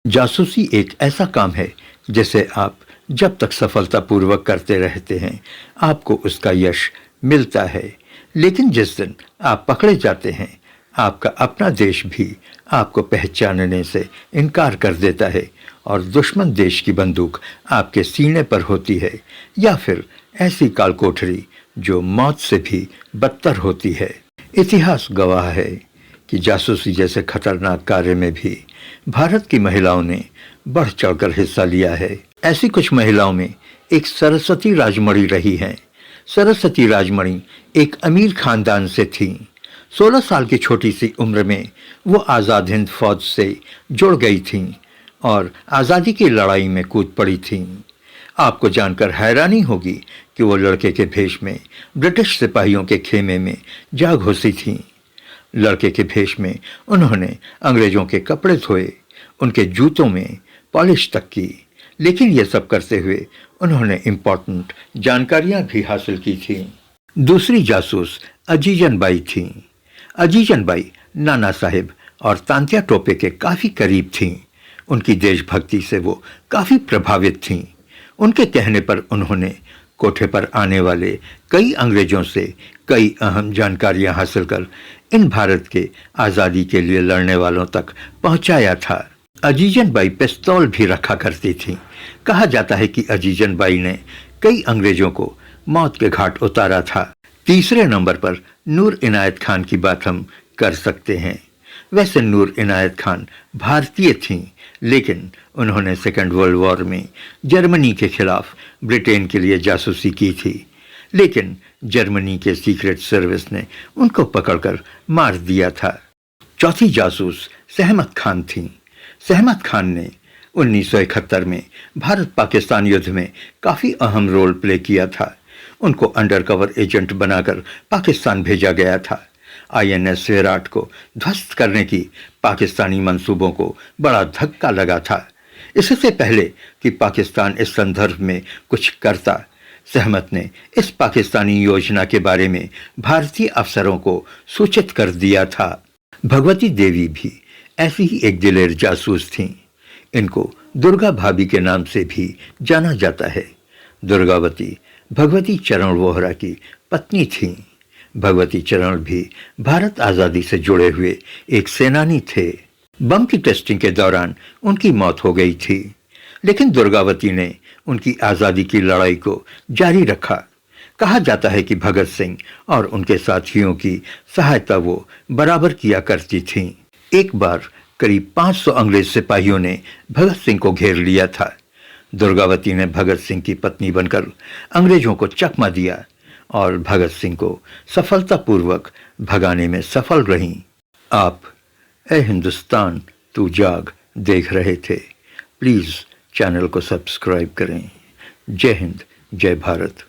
जासूसी एक ऐसा काम है जिसे आप जब तक सफलतापूर्वक करते रहते हैं, आपको उसका यश मिलता है। लेकिन जिस दिन आप पकड़े जाते हैं, आपका अपना देश भी आपको पहचानने से इनकार कर देता है और दुश्मन देश की बंदूक आपके सीने पर होती है, या फिर ऐसी कालकोठरी जो मौत से भी बदतर होती है। इतिहास गवाह है कि जासूसी जैसे खतरनाक कार्य में भी भारत की महिलाओं ने बढ़ चढ़कर हिस्सा लिया है। ऐसी कुछ महिलाओं में एक सरस्वती राजमणि रही हैं। सरस्वती राजमणि एक अमीर खानदान से थीं। 16 साल की छोटी सी उम्र में वो आज़ाद हिंद फौज से जुड़ गई थीं और आज़ादी की लड़ाई में कूद पड़ी थीं। आपको जानकर हैरानी होगी कि वो लड़के के भेष में ब्रिटिश सिपाहियों के खेमे में जा घुसी थीं। लड़के के भेष में उन्होंने अंग्रेजों के कपड़े धोए, उनके जूतों में पॉलिश तक की, लेकिन ये सब करते हुए उन्होंने इम्पोर्टेंट जानकारियां भी हासिल की थीं। दूसरी जासूस अजीजन बाई थीं। अजीजन बाई नाना साहिब और तांत्या टोपे के काफ़ी करीब थीं। उनकी देशभक्ति से वो काफ़ी प्रभावित थीं। उनके कहने पर उन्होंने कोठे पर आने वाले कई अंग्रेजों से कई अहम जानकारियां हासिल कर इन भारत के आज़ादी के लिए लड़ने वालों तक पहुंचाया था। अजीजन बाई पिस्तौल भी रखा करती थीं। कहा जाता है कि अजीजन बाई ने कई अंग्रेजों को मौत के घाट उतारा था। तीसरे नंबर पर नूर इनायत खान की बात हम कर सकते हैं। वैसे नूर इनायत खान भारतीय थीं, लेकिन उन्होंने सेकेंड वर्ल्ड वॉर में जर्मनी के खिलाफ ब्रिटेन के लिए जासूसी की थी, लेकिन जर्मनी के सीक्रेट सर्विस ने उनको पकड़कर मार दिया था। चौथी जासूस सहमत खान थीं। सहमत खान ने 1971 में भारत पाकिस्तान युद्ध में काफ़ी अहम रोल प्ले किया था। उनको अंडरकवर एजेंट बनाकर पाकिस्तान भेजा गया था। INS विराट को ध्वस्त करने की पाकिस्तानी मंसूबों को बड़ा धक्का लगा था। इससे पहले कि पाकिस्तान इस संदर्भ में कुछ करता, सहमत ने इस पाकिस्तानी योजना के बारे में भारतीय अफसरों को सूचित कर दिया था। भगवती देवी भी ऐसी ही एक दिलेर जासूस थीं। इनको दुर्गा भाभी के नाम से भी जाना जाता है। दुर्गावती भगवती चरण वोहरा की पत्नी थीं। भगवती चरण भी भारत आज़ादी से जुड़े हुए एक सेनानी थे। बम की टेस्टिंग के दौरान उनकी मौत हो गई थी, लेकिन दुर्गावती ने उनकी आज़ादी की लड़ाई को जारी रखा। कहा जाता है कि भगत सिंह और उनके साथियों की सहायता वो बराबर किया करती थीं। एक बार करीब 500 अंग्रेज सिपाहियों ने भगत सिंह को घेर लिया था। दुर्गावती ने भगत सिंह की पत्नी बनकर अंग्रेजों को चकमा दिया और भगत सिंह को सफलतापूर्वक भगाने में सफल रहीं। आप ए हिंदुस्तान तू जाग देख रहे थे। प्लीज़ चैनल को सब्सक्राइब करें। जय हिंद, जय भारत।